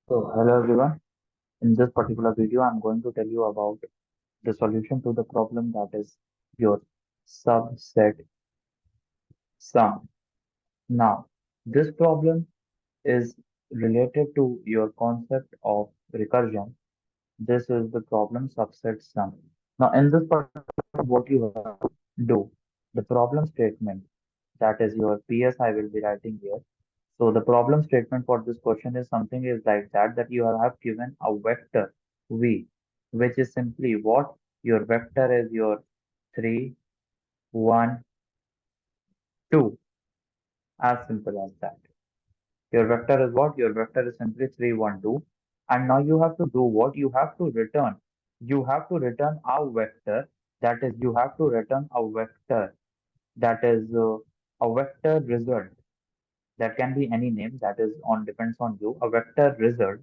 So, hello everyone. In this particular video, I'm going to tell you about the solution to the problem that is your subset sum. Now, this problem is related to your concept of recursion. This is the problem subset sum. Now, in this particular problem, what you have to do, the problem statement, that is your PS I will be writing here. So the problem statement for this question is something is like that you have given a vector v, which is simply what your vector is your 3, 1, 2, as simple as that. Your vector is what? Your vector is simply 3, 1, 2. And now you have to do what? You have to return. You have to return a vector. That is, you have to return a vector. That is a vector result. That can be any name. That is on depends on you. A vector result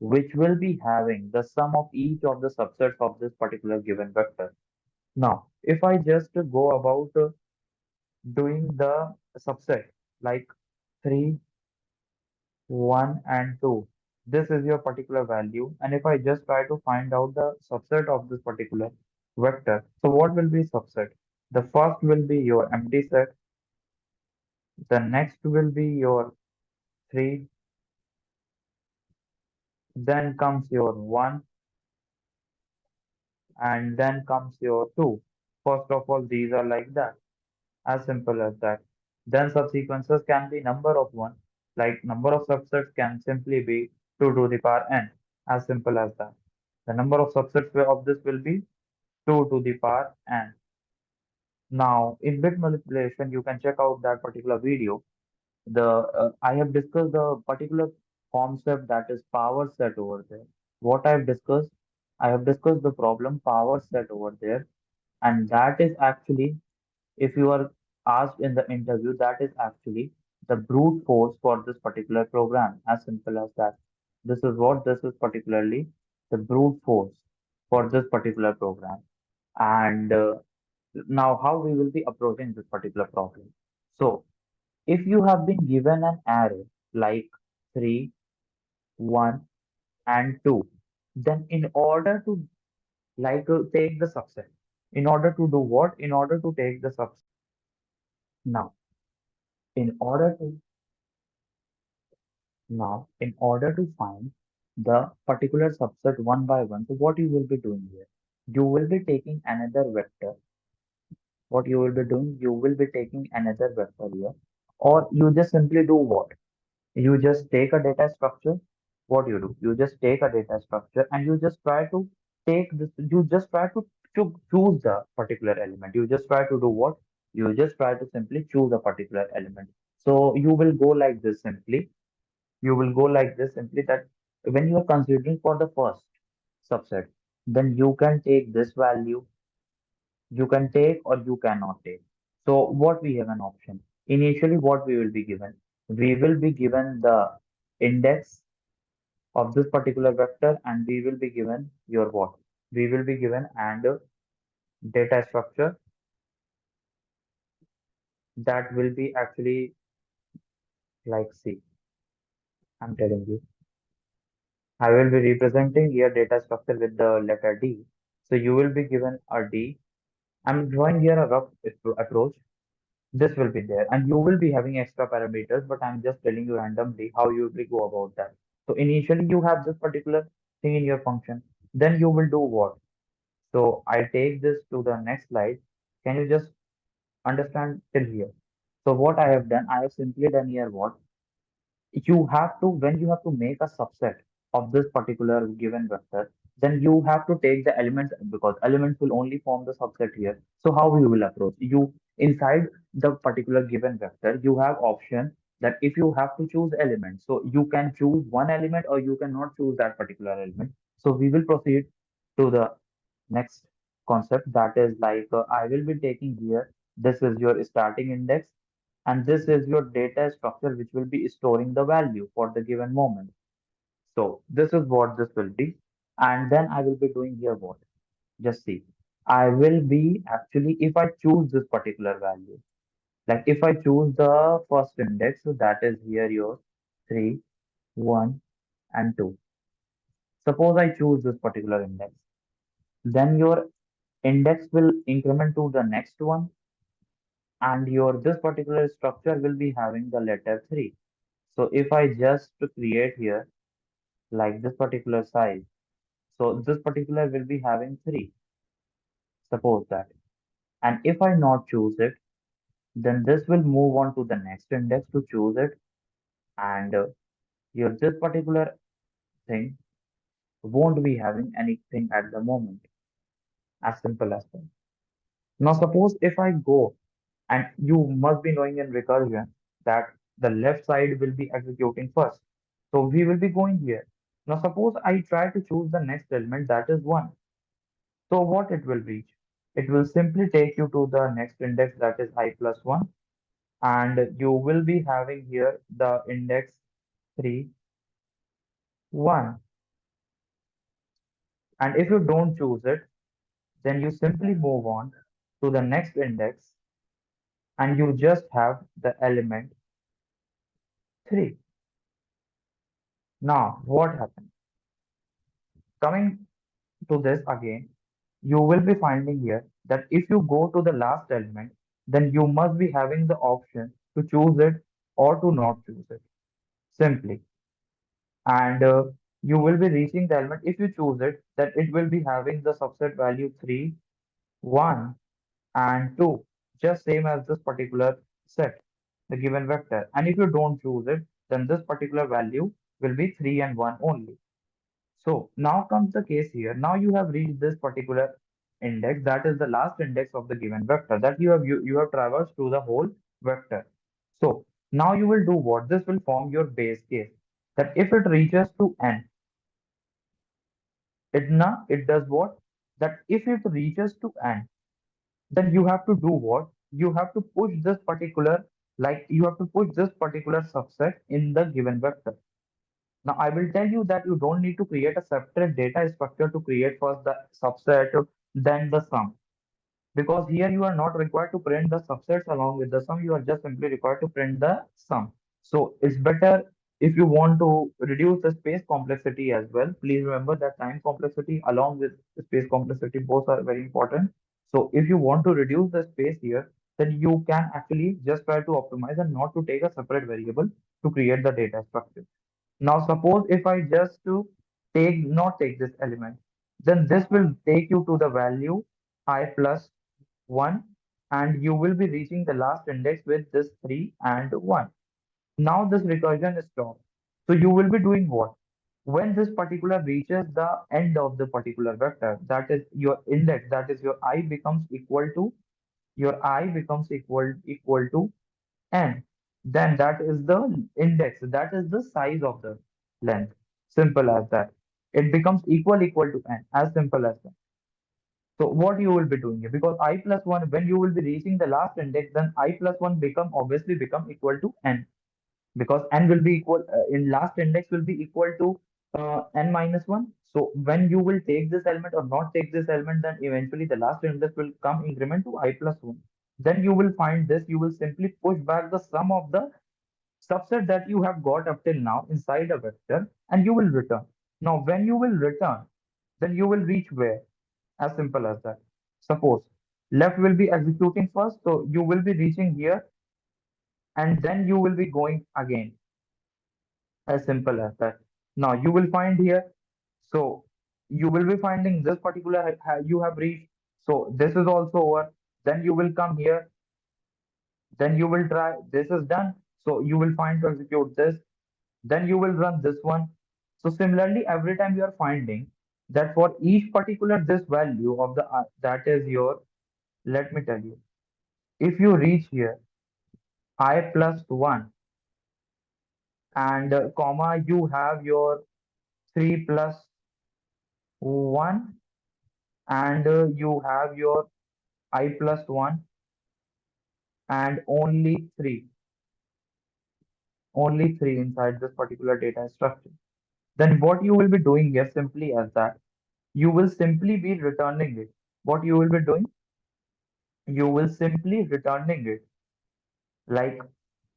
which will be having the sum of each of the subsets of this particular given vector. Now, if I just go about doing the subset like 3, 1, and 2, this is your particular value. And if I just try to find out the subset of this particular vector, so what will be subset? The first will be your empty set, the next will be your 3, then comes your 1, and then comes your 2. First of all, these are like that. As simple as that. Then subsequences can be number of one, like number of subsets can simply be 2 to the power n, as simple as that. The number of subsets of this will be 2 to the power n. Now, in bit manipulation, you can check out that particular video. The I have discussed the particular concept that is power set over there. What I have discussed the problem power set over there, and that is actually if you are asked in the interview, that is actually the brute force for this particular program, as simple as that. This is particularly the brute force for this particular program. And now, how we will be approaching this particular problem. So, if you have been given an array like 3, 1, and 2, then in order to take the subset, in order to do what? In order to take the subset. Now, in order to in order to find the particular subset one by one, so what you will be doing here? You will be taking another vector. What you will be doing? You will be taking another vector here, or you just simply do what? You just take a data structure. What you do? You just take a data structure and you just try to take this. You just try to choose the particular element. You just try to do what? You just try to simply choose a particular element. So you will go like this simply. You will go like this simply that when you are considering for the first subset, then you can take this value, you can take or you cannot take. So what we have an option. Initially, what we will be given? We will be given the index of this particular vector and we will be given your what? We will be given and data structure that will be actually like C. I'm telling you. I will be representing your data structure with the letter D. So you will be given a D. I'm drawing here a rough approach. This will be there, and you will be having extra parameters, but I'm just telling you randomly how you will go about that. So initially you have this particular thing in your function. Then you will do what? So I take this to the next slide. Can you just understand till here? So what I have done, I have simply done here what? You have to when you have to make a subset of this particular given vector, then you have to take the elements because elements will only form the subset here. So how you will approach? You inside the particular given vector you have option that if you have to choose elements, so you can choose one element or you cannot choose that particular element. So we will proceed to the next concept, that is I will be taking here, this is your starting index and this is your data structure which will be storing the value for the given moment. So this is what this will be. And then I will be doing here what? Just see. I will be actually, if I choose this particular value, like if I choose the first index, so that is here your 3, 1, and 2. Suppose I choose this particular index. Then your index will increment to the next one, and your this particular structure will be having the letter 3. So if I just create here like this particular size, so this particular will be having 3, suppose that. And if I not choose it, then this will move on to the next index to choose it, and your this particular thing won't be having anything at the moment. As simple as that. Now suppose if I go, and you must be knowing in recursion that the left side will be executing first. So we will be going here. Now suppose I try to choose the next element, that is 1. So what it will reach? It will simply take you to the next index, that is I plus 1, and you will be having here the index 3, 1. And if you don't choose it, then you simply move on to the next index and you just have the element 3. Now, what happens? Coming to this again, you will be finding here that if you go to the last element, then you must be having the option to choose it or to not choose it simply. And you will be reaching the element. If you choose it, then it will be having the subset value 3, 1, and 2, just same as this particular set, the given vector. And if you don't choose it, then this particular value will be 3 and 1 only. So now comes the case here. Now you have reached this particular index, that is the last index of the given vector, that you have traversed through the whole vector. So now you will do what? This will form your base case. That if it reaches to n, it does what? That if it reaches to n, then you have to do what? You have to push this particular, like you have to push this particular subset in the given vector. Now, I will tell you that you don't need to create a separate data structure to create first the subset, then the sum. Because here you are not required to print the subsets along with the sum, you are just simply required to print the sum. So it's better if you want to reduce the space complexity as well. Please remember that time complexity along with the space complexity both are very important. So if you want to reduce the space here, then you can actually just try to optimize and not to take a separate variable to create the data structure. Now suppose if I just to not take this element, then this will take you to the value I plus 1, and you will be reaching the last index with this 3 and 1. Now this recursion is stopped. So you will be doing what? When this particular reaches the end of the particular vector, that is your index, that is your I becomes equal to n, then that is the index, that is the size of the length. Simple as that. It becomes equal to n, as simple as that. So what you will be doing here, because I plus 1, when you will be reaching the last index, then I plus 1 become equal to n, because n will be equal in last index will be equal to n minus 1. So when you will take this element or not take this element, then eventually the last index will come increment to I plus 1. Then you will find this, you will simply push back the sum of the subset that you have got up till now inside a vector, and you will return. Now when you will return, then you will reach where? As simple as that. Suppose left will be executing first, so you will be reaching here, and then you will be going again. As simple as that. Now you will find here, so you will be finding this particular you have reached. So this is also over. Then you will come here, then you will try. This is done. So you will find to execute this. Then you will run this one. So similarly, every time you are finding that for each particular this value of the that is your, let me tell you, if you reach here I plus 1 and comma you have your 3 plus 1, and you have your I plus 1 and only 3 inside this particular data structure, then what you will be doing here simply as that you will simply be returning it. What you will be doing? You will simply returning it like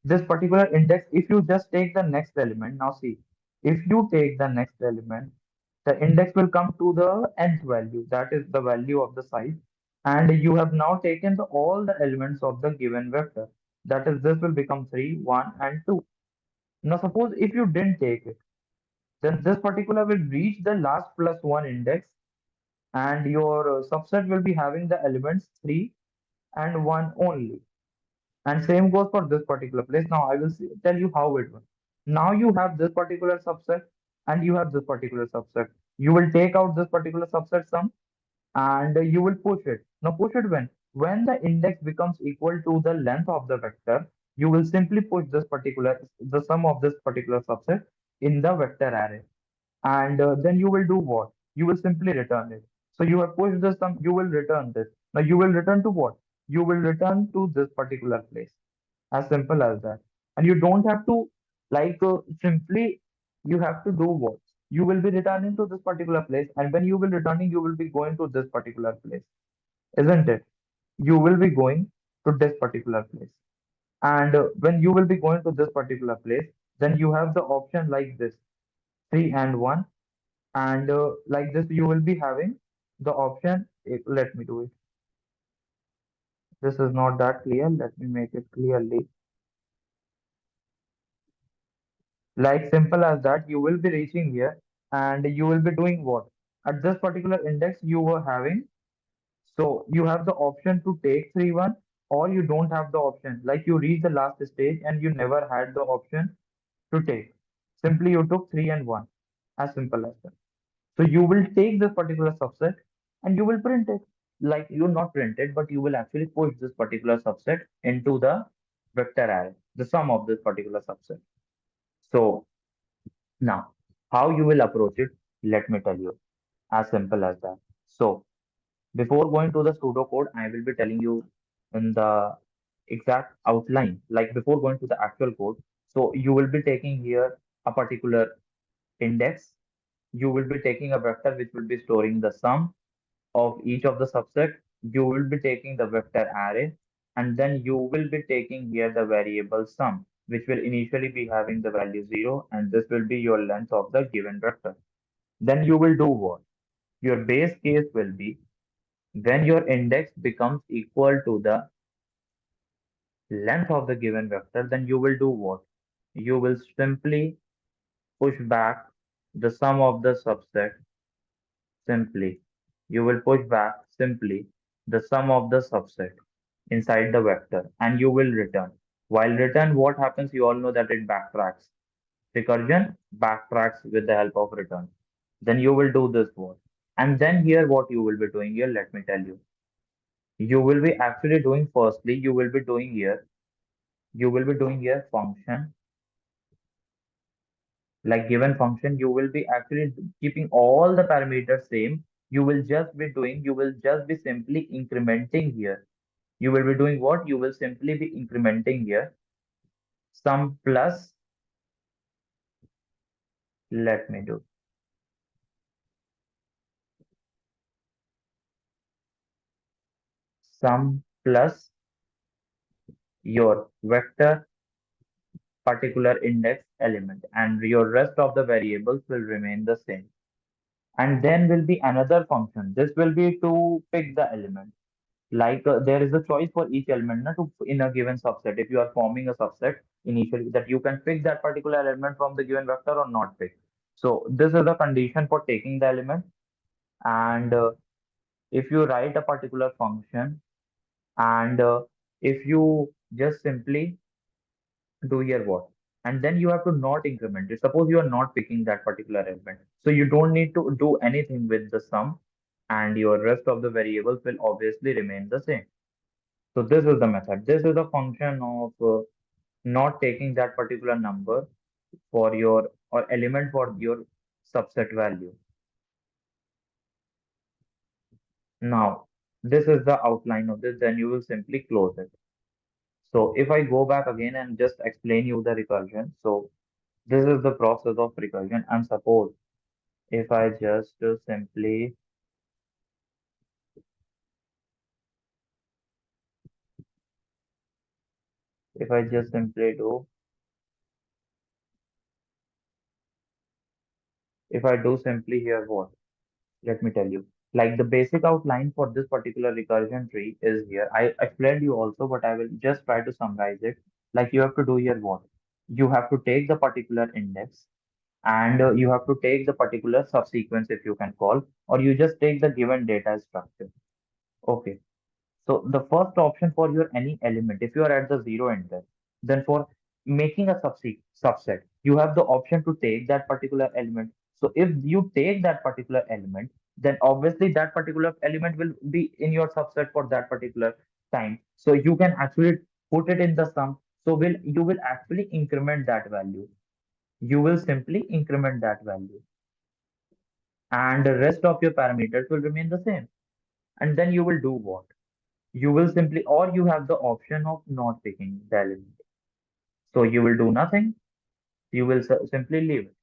this particular index. If you just take the next element, now see, If you take the next element, the index will come to the nth value, that is the value of the size, and you have now taken all the elements of the given vector. That is, this will become 3, 1, and 2. Now, suppose if you didn't take it, then this particular will reach the last plus 1 index, and your subset will be having the elements 3 and 1 only. And same goes for this particular place. Now I will tell you how it works. Now you have this particular subset and you have this particular subset. You will take out this particular subset sum and you will push it. Now push it when? When the index becomes equal to the length of the vector, you will simply push the sum of this particular subset in the vector array. And then you will do what? You will simply return it. So you have pushed this sum, you will return this. Now you will return to what? You will return to this particular place. As simple as that. And you don't have to simply you have to do what? You will be returning to this particular place, and when you will returning, you will be going to this particular place, isn't it? You will be going to this particular place. And when you will be going to this particular place, then you have the option like this, 3 and 1. And like this, you will be having the option. Let me do it. This is not that clear. Let me make it clearly. Like simple as that, you will be reaching here and you will be doing what? At this particular index you were having, so you have the option to take 3, 1, or you don't have the option. Like you reach the last stage and you never had the option to take. Simply you took 3 and 1. As simple as that. So you will take this particular subset and you will print it. Like you not print it, but you will actually push this particular subset into the vector array, the sum of this particular subset. So now, how you will approach it, let me tell you, as simple as that. So, before going to the pseudocode, I will be telling you in the exact outline, like before going to the actual code. So, you will be taking here a particular index. You will be taking a vector which will be storing the sum of each of the subset. You will be taking the vector array, and then you will be taking here the variable sum, which will initially be having the value 0, and this will be your length of the given vector. Then you will do what? Your base case will be when your index becomes equal to the length of the given vector, then you will do what? You will simply push back the sum of the subset simply. You will push back simply the sum of the subset inside the vector and you will return. While return, what happens? You all know that it backtracks. Recursion backtracks with the help of return. Then you will do this what? And then here what you will be doing here, let me tell you. You will be actually doing firstly, you will be doing here function, like given function, you will be actually keeping all the parameters same. You will just be simply incrementing here. You will be doing what? You will simply be incrementing here sum plus, let me do, sum plus your vector particular index element, and your rest of the variables will remain the same. And then will be another function. This will be to pick the element. There is a choice for each element na, to in a given subset. If you are forming a subset initially, that you can pick that particular element from the given vector or not pick. So this is the condition for taking the element. And if you write a particular function, and if you just simply do here what? And then you have to not increment it. Suppose you are not picking that particular element. So you don't need to do anything with the sum, and your rest of the variables will obviously remain the same. So this is the method. This is the function of not taking that particular number for your or element for your subset value. Now, this is the outline of this, then you will simply close it. So if I go back again and just explain you the recursion. So this is the process of recursion. And suppose if I just if I just simply do If I do simply here what? Let me tell you. Like the basic outline for this particular recursion tree is here. I explained you also, but I will just try to summarize it. Like you have to do here what? You have to take the particular index and you have to take the particular subsequence if you can call, or you just take the given data structure. Okay. So the first option for your any element, if you are at the zero index, then for making a subset, you have the option to take that particular element. So if you take that particular element, then obviously that particular element will be in your subset for that particular time. So you can actually put it in the sum. So will you will actually increment that value. You will simply increment that value, and the rest of your parameters will remain the same. And then you will do what? You will simply, or you have the option of not picking the element. So you will do nothing. You will simply leave it.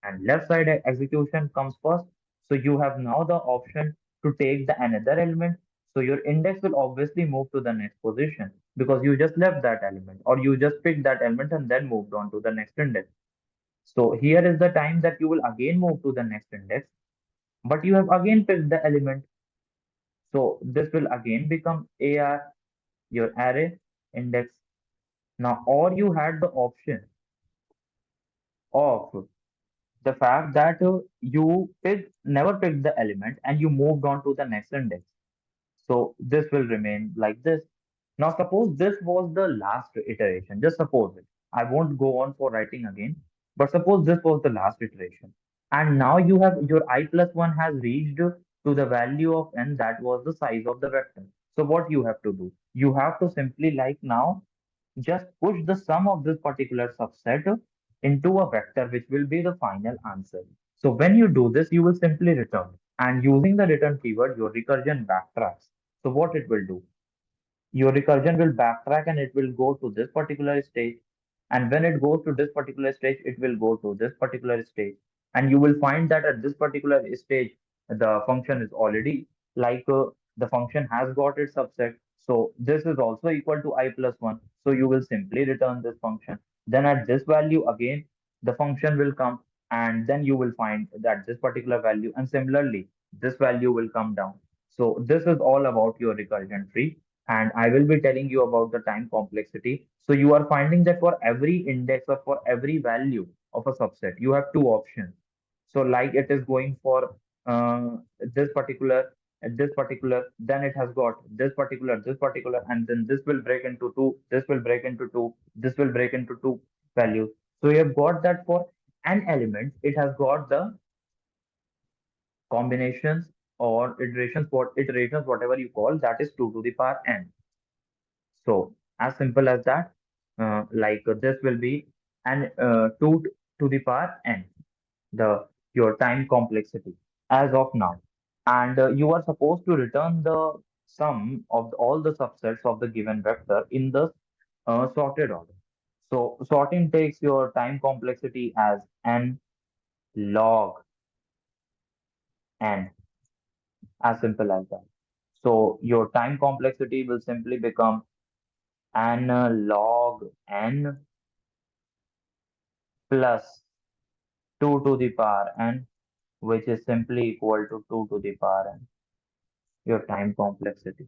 And left side execution comes first. So you have now the option to take the another element. So your index will obviously move to the next position because you just left that element, or you just picked that element and then moved on to the next index. So here is the time that you will again move to the next index, but you have again picked the element. So this will again become AR, your array index. Now, or you had the option of the fact that never picked the element and you moved on to the next index. So this will remain like this. Now, suppose this was the last iteration. Just suppose it. I won't go on for writing again, but suppose this was the last iteration. And now you have your I plus 1 has reached to the value of n that was the size of the vector. So what you have to do? You have to simply like now just push the sum of this particular subset into a vector, which will be the final answer. So when you do this, you will simply return. And using the return keyword, your recursion backtracks. So what it will do? Your recursion will backtrack and it will go to this particular stage. And when it goes to this particular stage, it will go to this particular stage. And you will find that at this particular stage, the function is already like the function has got its subset. So this is also equal to I plus 1. So you will simply return this function. Then at this value again, the function will come, and then you will find that this particular value, and similarly, this value will come down. So this is all about your recursion tree, and I will be telling you about the time complexity. So you are finding that for every index or for every value of a subset, you have two options. So like it is going for this particular, then it has got this particular, and then this will break into two, this will break into two, this will break into two values. So you have got that for an element, it has got the combinations or iterations, whatever you call, that is 2 to the power n. So as simple as that, this will be an 2 to the power n, the your time complexity as of now. And you are supposed to return the sum of all the subsets of the given vector in the sorted order. So sorting takes your time complexity as n log n, as simple as that. So your time complexity will simply become n log n plus 2 to the power n, which is simply equal to 2 to the power n, your time complexity.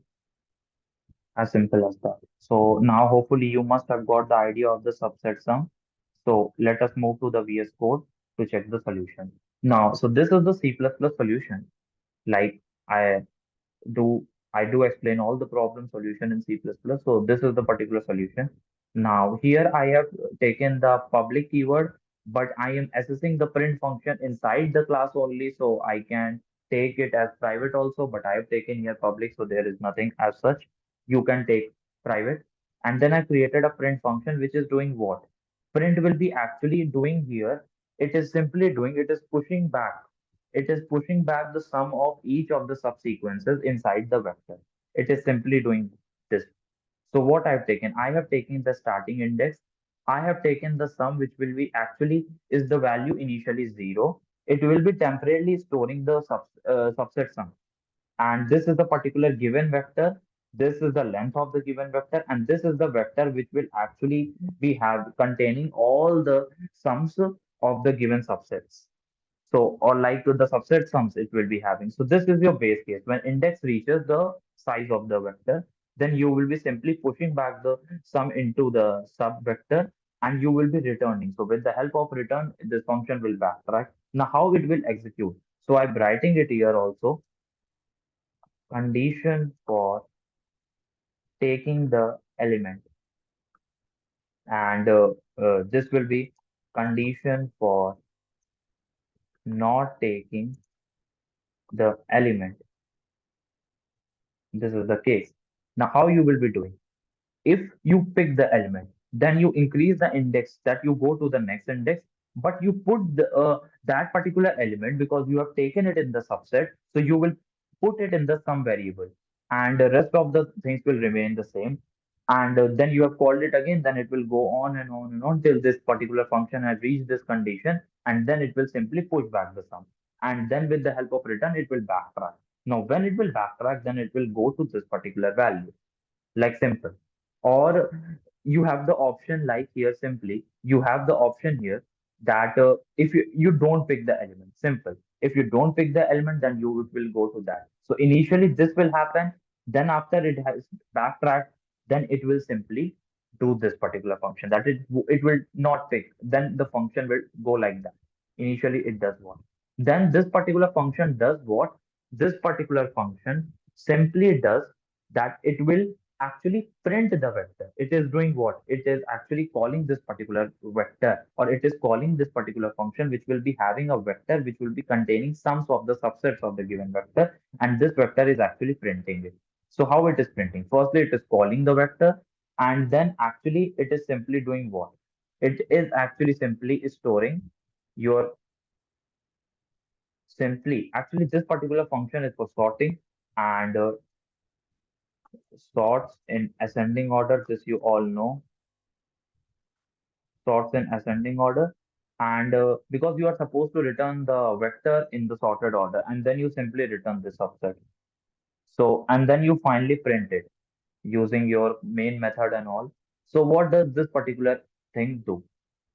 As simple as that. So now hopefully you must have got the idea of the subset sum. So let us move to the VS Code to check the solution. Now, so this is the C++ solution. Like I do I do explain all the problem solution in C++. So this is the particular solution. Now here I have taken the public keyword, but I am assessing the print function inside the class only. So I can take it as private also, but I have taken here public. So there is nothing as such. You can take private. And then I created a print function, which is doing what? Print will be actually doing here. It is pushing back. It is pushing back the sum of each of the subsequences inside the vector. It is simply doing this. So what I've taken, I have taken the starting index. I have taken the sum, which will be actually is the value initially 0. It will be temporarily storing the subset sum. And this is the particular given vector. This is the length of the given vector, and this is the vector which will actually be have containing all the sums of the given subsets. So, or like the subset sums it will be having. So this is your base case. When index reaches the size of the vector, then you will be simply pushing back the sum into the sub vector and you will be returning. So with the help of return, this function will backtrack. Now how it will execute? So I'm writing it here also. Condition for taking the element, and this will be condition for not taking the element. This is the case. Now how you will be doing? If you pick the element, then you increase the index, that you go to the next index, but you put that particular element because you have taken it in the subset, so you will put it in the sum variable, and the rest of the things will remain the same. And then you have called it again, then it will go on and on and on till this particular function has reached this condition, and then it will simply push back the sum. And then with the help of return, it will backtrack. Now, when it will backtrack, then it will go to this particular value, like simple. Or you have the option, like here simply you have the option here that if you don't pick the element, simple. If you don't pick the element, then you will go to that. So initially this will happen, then after it has backtracked, then it will simply do this particular function, that it will not pick, then the function will go like that. Initially it does what, then this particular function does what, this particular function simply does that it will actually print the vector. It is doing what? It is actually calling this particular vector, or it is calling this particular function which will be having a vector which will be containing sums of the subsets of the given vector, and this vector is actually printing it. So how it is printing? Firstly, it is calling the vector, and then actually it is simply doing what? It is actually simply storing your simply actually this particular function is for sorting, and sorts in ascending order, this you all know, sorts in ascending order. And because you are supposed to return the vector in the sorted order, and then you simply return this subset. So, and then you finally print it using your main method and all. So what does this particular thing do?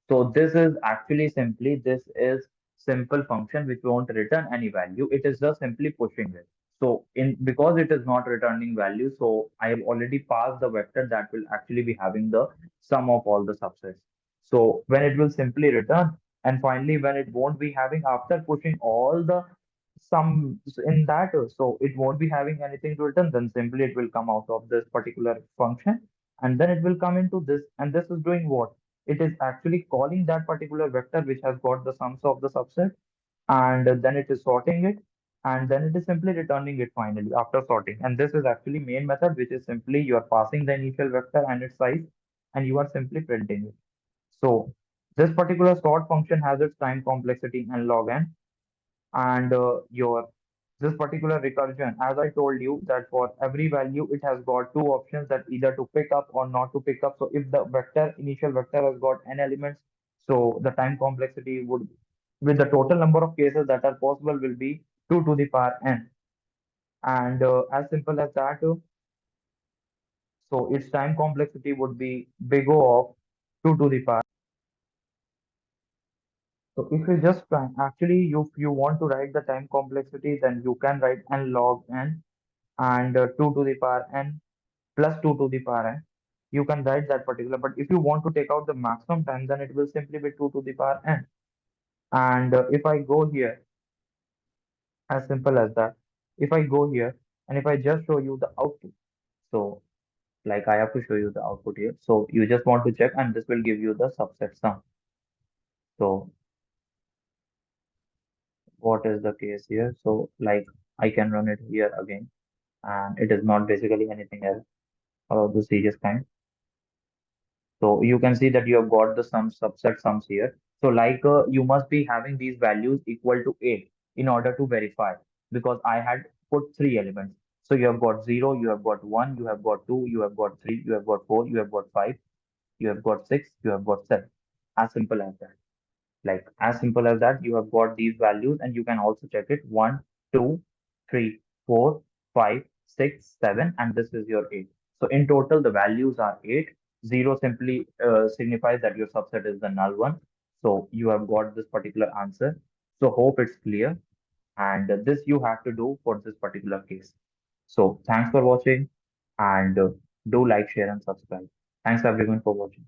So this is actually simply, this is simple function which won't return any value. It is just simply pushing it. So in, because it is not returning value, so I have already passed the vector that will actually be having the sum of all the subsets. So when it will simply return, and finally when it won't be having, after pushing all the sums in that, so it won't be having anything to return, then simply it will come out of this particular function, and then it will come into this, and this is doing what? It is actually calling that particular vector which has got the sums of the subset, and then it is sorting it, and then it is simply returning it finally after sorting. And this is actually main method, which is simply you are passing the initial vector and its size, and you are simply printing it. So this particular sort function has its time complexity and log n, and your this particular recursion, as I told you, that for every value it has got two options, that either to pick up or not to pick up. So if the vector, initial vector, has got n elements, so the time complexity would, with the total number of cases that are possible, will be 2 to the power n. And as simple as that, so its time complexity would be big O of 2 to the power. So if you just try, actually, if you want to write the time complexity, then you can write n log n, and 2 to the power n plus 2 to the power n. You can write that particular, but if you want to take out the maximum time, then it will simply be 2 to the power n. And if I go here, as simple as that, if I go here and if I just show you the output, so like I have to show you the output here. So you just want to check, and this will give you the subset sum. So what is the case here? So like I can run it here again, and it is not basically anything else of the serious kind. So you can see that you have got the sum subset sums here. So like you must be having these values equal to 8 in order to verify, because I had put three elements. So you have got 0, you have got 1, you have got 2, you have got 3, you have got 4, you have got 5, you have got 6, you have got 7. As simple as that. Like as simple as that, you have got these values, and you can also check it 1, 2, 3, 4, 5, 6, 7, and this is your 8. So in total, the values are 8. 0 simply signifies that your subset is the null one. So you have got this particular answer. So hope it's clear. And this you have to do for this particular case. So thanks for watching and do like, share, and subscribe. Thanks everyone for watching.